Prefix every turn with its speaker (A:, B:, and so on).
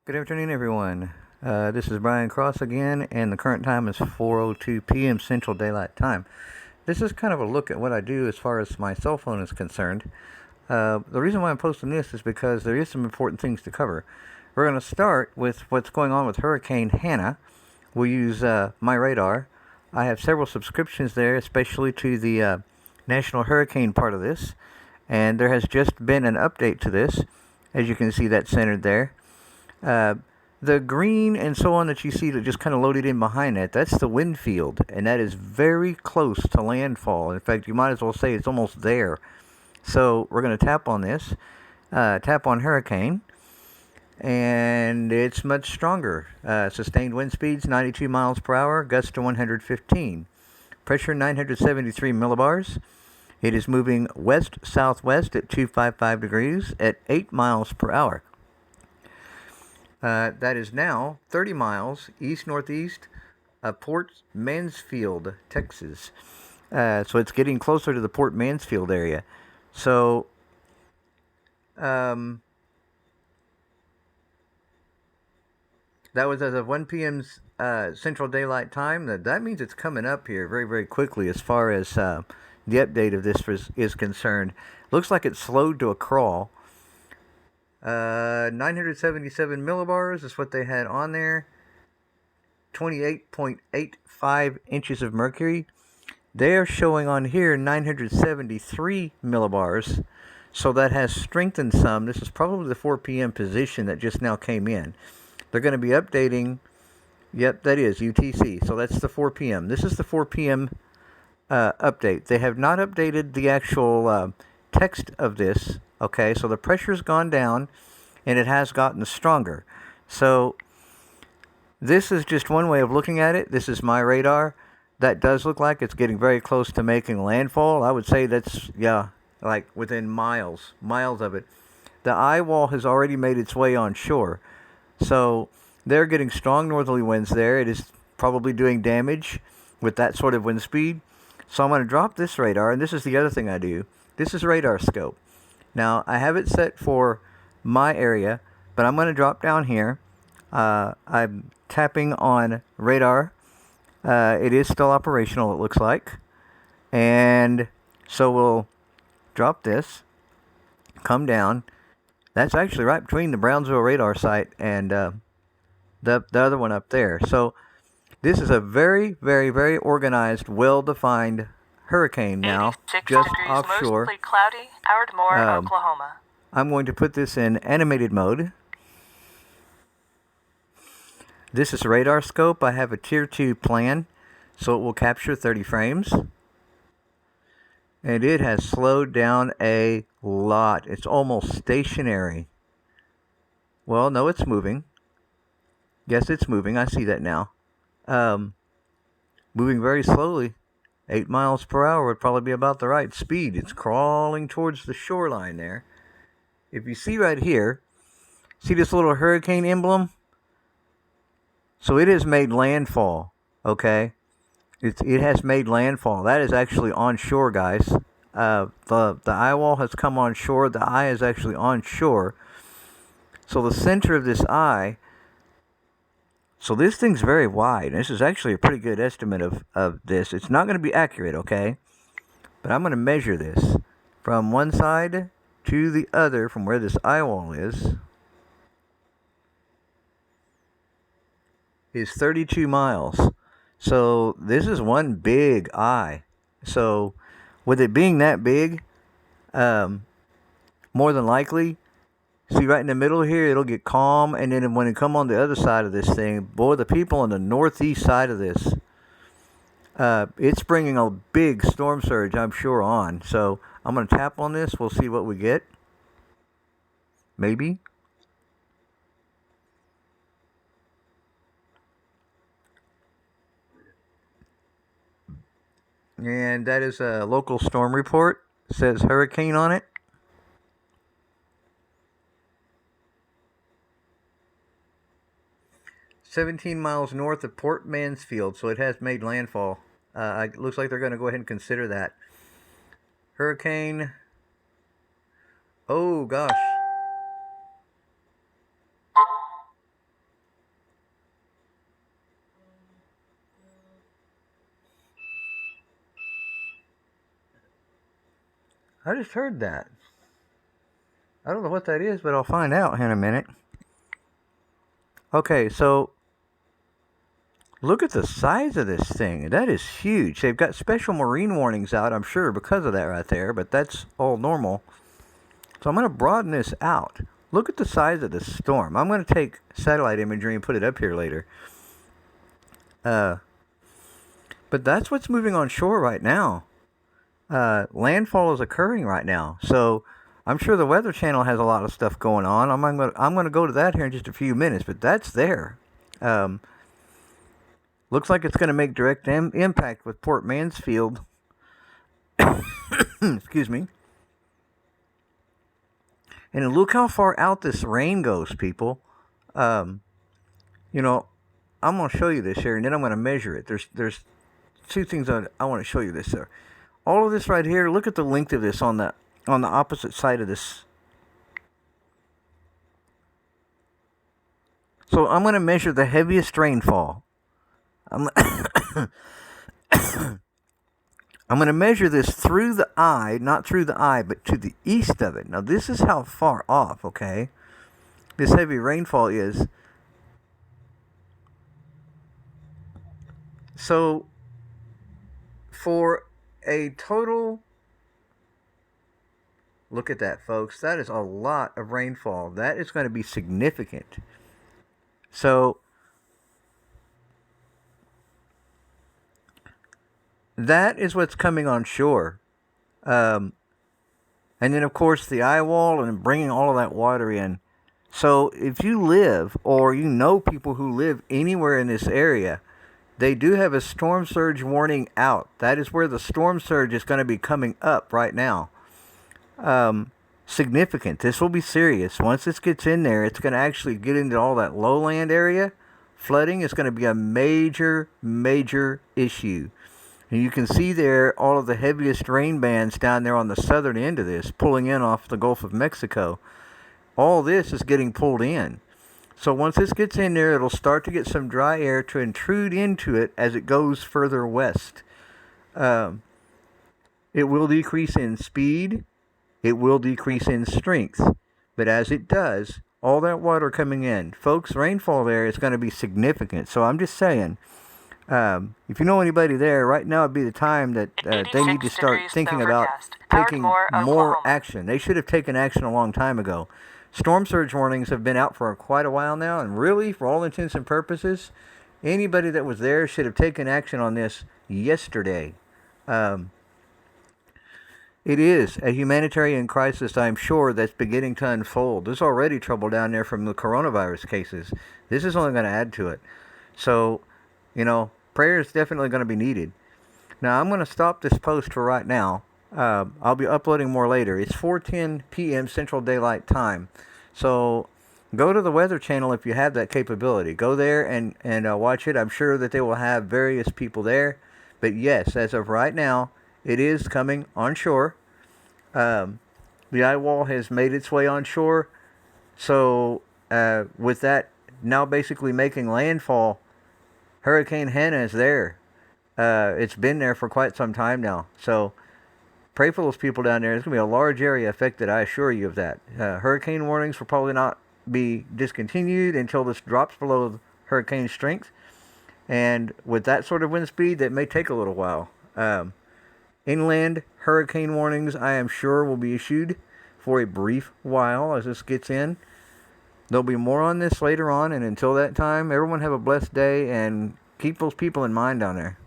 A: Good afternoon, everyone. This is Brian Cross again, and the current time is 4:02 p.m. Central Daylight Time. This is kind of a look at what I do as far as my cell phone is concerned. The reason why I'm posting this is because there is some important things to cover. We're going to start with what's going on with Hurricane Hannah. We'll use my radar. I have several subscriptions there, especially to the National Hurricane part of this, and there has just been an update to this. As you can see, that's centered there. The green and so on that you see that just kind of loaded in behind that, that's the wind field, and that is very close to landfall. In fact, you might as well say it's almost there. So we're going to tap on this, tap on hurricane, and it's much stronger. Sustained wind speeds 92 miles per hour, gusts to 115. Pressure 973 millibars. It is moving west-southwest at 255 degrees at 8 miles per hour. That is now 30 miles east-northeast of Port Mansfield, Texas. So it's getting closer to the Port Mansfield area. So, that was as of 1 p.m. Central Daylight Time. That means it's coming up here very, very quickly as far as the update of this is concerned. Looks like it slowed to a crawl. 977 millibars is what they had on there. 28.85 inches of mercury. They are showing on here 973 millibars. So that has strengthened some. This is probably the 4 p.m. position that just now came in. They're going to be updating. Yep, that is UTC. So that's the 4 p.m. This is the 4 p.m. Update. They have not updated the actual text of this. Okay, so the pressure's gone down, and it has gotten stronger. So this is just one way of looking at it. This is my radar. That does look like it's getting very close to making landfall. I would say that's, yeah, like within miles of it. The eye wall has already made its way on shore. So they're getting strong northerly winds there. It is probably doing damage with that sort of wind speed. So I'm going to drop this radar, and this is the other thing I do. This is RadarScope. Now, I have it set for my area, but I'm going to drop down here. I'm tapping on radar. It is still operational, it looks like. And so we'll drop this, come down. That's actually right between the Brownsville radar site and the other one up there. So this is a very, very, very organized, well-defined hurricane now, just offshore.
B: Mostly cloudy, Ardmore, Oklahoma.
A: I'm going to put this in animated mode. This is RadarScope. I have a Tier 2 plan, so it will capture 30 frames. And it has slowed down a lot. It's almost stationary. Well, no, it's moving. Yes, it's moving. I see that now. Moving very slowly. 8 miles per hour would probably be about the right speed. It's crawling towards the shoreline there. If you see right here, see this little hurricane emblem? So it has made landfall, okay? It has made landfall. That is actually on shore, guys. The eye wall has come on shore. The eye is actually on shore. So the center of this eye, so this thing's very wide. This is actually a pretty good estimate of this. It's not going to be accurate, okay? But I'm going to measure this from one side to the other from where this eye wall is 32 miles. So this is one big eye. So with it being that big, more than likely, see right in the middle here, it'll get calm, and then when it come on the other side of this thing, boy, the people on the northeast side of this, it's bringing a big storm surge, I'm sure, on. So I'm going to tap on this. We'll see what we get. Maybe. And that is a local storm report. It says hurricane on it. "17 miles north of Port Mansfield," so it has made landfall. It looks like they're going to go ahead and consider that. Hurricane. Oh, gosh. I just heard that. I don't know what that is, but I'll find out in a minute. Okay, so look at the size of this thing. That is huge. They've got special marine warnings out, I'm sure, because of that right there, but that's all normal. So I'm going to broaden this out. Look at the size of this storm. I'm going to take satellite imagery and put it up here later. But that's what's moving on shore right now. Landfall is occurring right now. So I'm sure the Weather Channel has a lot of stuff going on. I'm going to go to that here in just a few minutes, but that's there. Looks like it's going to make direct impact with Port Mansfield. Excuse me. And look how far out this rain goes, people. I'm going to show you this here, and then I'm going to measure it. There's two things I want to show you this there. All of this right here, look at the length of this on the opposite side of this. So I'm going to measure the heaviest rainfall. I'm going to measure this through the eye, not through the eye, but to the east of it. Now, this is how far off, okay, this heavy rainfall is. So, for a total, look at that, folks. That is a lot of rainfall. That is going to be significant. So, that is what's coming on shore. And then, of course, the eye wall and bringing all of that water in. So if you live or you know people who live anywhere in this area, they do have a storm surge warning out. That is where the storm surge is going to be coming up right now. Significant. This will be serious. Once this gets in there, it's going to actually get into all that lowland area. Flooding is going to be a major, major issue. And you can see there all of the heaviest rain bands down there on the southern end of this, pulling in off the Gulf of Mexico. All this is getting pulled in. So once this gets in there, it'll start to get some dry air to intrude into it as it goes further west. It will decrease in speed. It will decrease in strength. But as it does, all that water coming in, folks, rainfall there is going to be significant. So I'm just saying, if you know anybody there, right now would be the time that they need to start thinking about taking more action. They should have taken action a long time ago. Storm surge warnings have been out for quite a while now, and really, for all intents and purposes, anybody that was there should have taken action on this yesterday. It is a humanitarian crisis, I'm sure, that's beginning to unfold. There's already trouble down there from the coronavirus cases. This is only going to add to it. So, prayer is definitely going to be needed. Now, I'm going to stop this post for right now. I'll be uploading more later. It's 4:10 p.m. Central Daylight Time. So go to the Weather Channel if you have that capability. Go there and watch it. I'm sure that they will have various people there. But yes, as of right now, it is coming on shore. The eye wall has made its way on shore. So with that now basically making landfall, Hurricane Hannah is there. It's been there for quite some time now. So pray for those people down there. There's going to be a large area affected, I assure you of that. Hurricane warnings will probably not be discontinued until this drops below hurricane strength. And with that sort of wind speed, that may take a little while. Inland hurricane warnings, I am sure, will be issued for a brief while as this gets in. There'll be more on this later on, and until that time, everyone have a blessed day and keep those people in mind down there.